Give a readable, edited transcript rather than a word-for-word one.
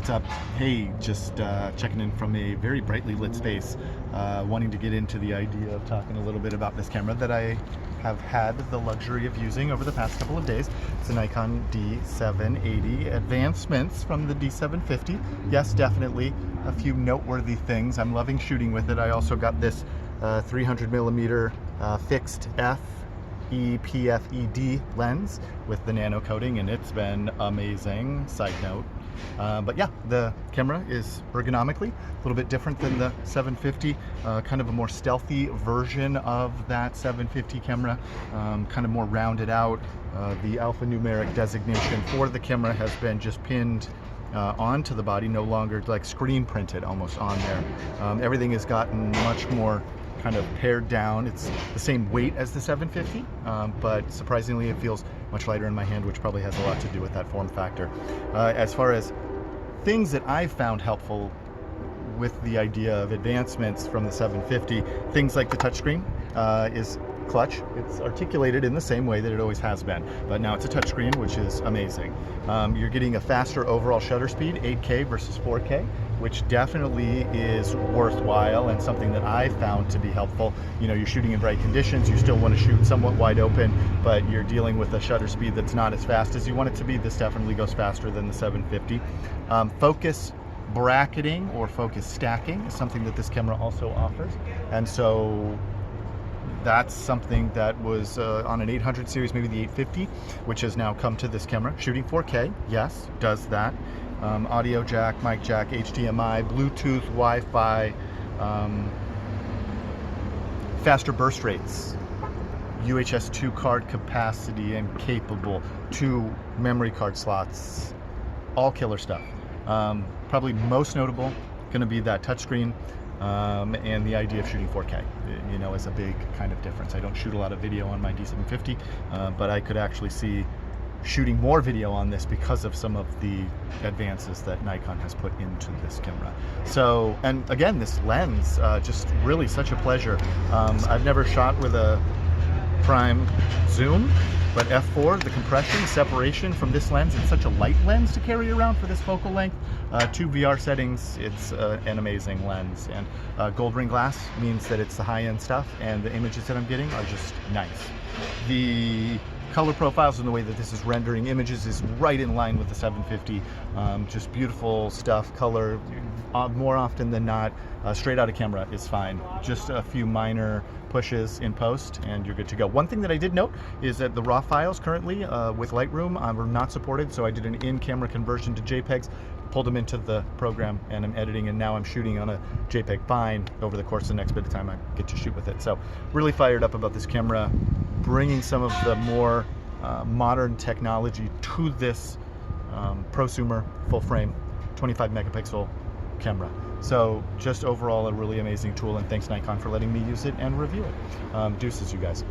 What's up? Hey, just checking in from a very brightly lit space, wanting to get into the idea of talking a little bit about this camera that I have had the luxury of using over the past couple of days. It's a Nikon D780. Advancements from the D750. Yes, definitely a few noteworthy things. I'm loving shooting with it. I also got this 300mm fixed FEPFED lens with the nano coating, and it's been amazing. Side note. But yeah, the camera is ergonomically a little bit different than the 750, kind of a more stealthy version of that 750 camera, kind of more rounded out. The alphanumeric designation for the camera has been just pinned onto the body, no longer like screen printed almost on there. Everything has gotten much more kind of pared down. It's the same weight as the 750, but surprisingly it feels much lighter in my hand, which probably has a lot to do with that form factor. As far as things that I've found helpful with the idea of advancements from the 750, things like the touchscreen is clutch. It's articulated in the same way that it always has been, but now it's a touchscreen, which is amazing. You're getting a faster overall shutter speed, 8K versus 4K, which definitely is worthwhile and something that I found to be helpful. You know, you're shooting in bright conditions, you still want to shoot somewhat wide open, but you're dealing with a shutter speed that's not as fast as you want it to be. This definitely goes faster than the 750. Focus bracketing or focus stacking is something that this camera also offers, and so that's something that was on an 800 series, maybe the 850, which has now come to this camera. Shooting 4K, yes, does that. Audio jack, mic jack, HDMI, Bluetooth, Wi-Fi, faster burst rates, UHS 2 card capacity and capable, 2 memory card slots, all killer stuff. Probably most notable going to be that touchscreen. And the idea of shooting 4K, you know, is a big kind of difference. I don't shoot a lot of video on my D750, but I could actually see shooting more video on this because of some of the advances that Nikon has put into this camera. So, and again, this lens, just really such a pleasure. I've never shot with a prime zoom, but f4, the compression, separation from this lens, it's such a light lens to carry around for this focal length. 2 VR settings, it's an amazing lens. And gold ring glass means that it's the high-end stuff, and the images that I'm getting are just nice. The color profiles and the way that this is rendering images is right in line with the 750. Just beautiful stuff, color, more often than not, straight out of camera is fine. Just a few minor pushes in post and you're good to go. One thing that I did note is that the RAW files currently with Lightroom are not supported, so I did an in-camera conversion to JPEGs, pulled them into the program, and I'm editing, and now I'm shooting on a JPEG fine over the course of the next bit of time I get to shoot with it. So really fired up about this camera, bringing some of the more modern technology to this prosumer full frame 25 megapixel camera. So just overall a really amazing tool, and thanks Nikon for letting me use it and review it. Deuces, you guys.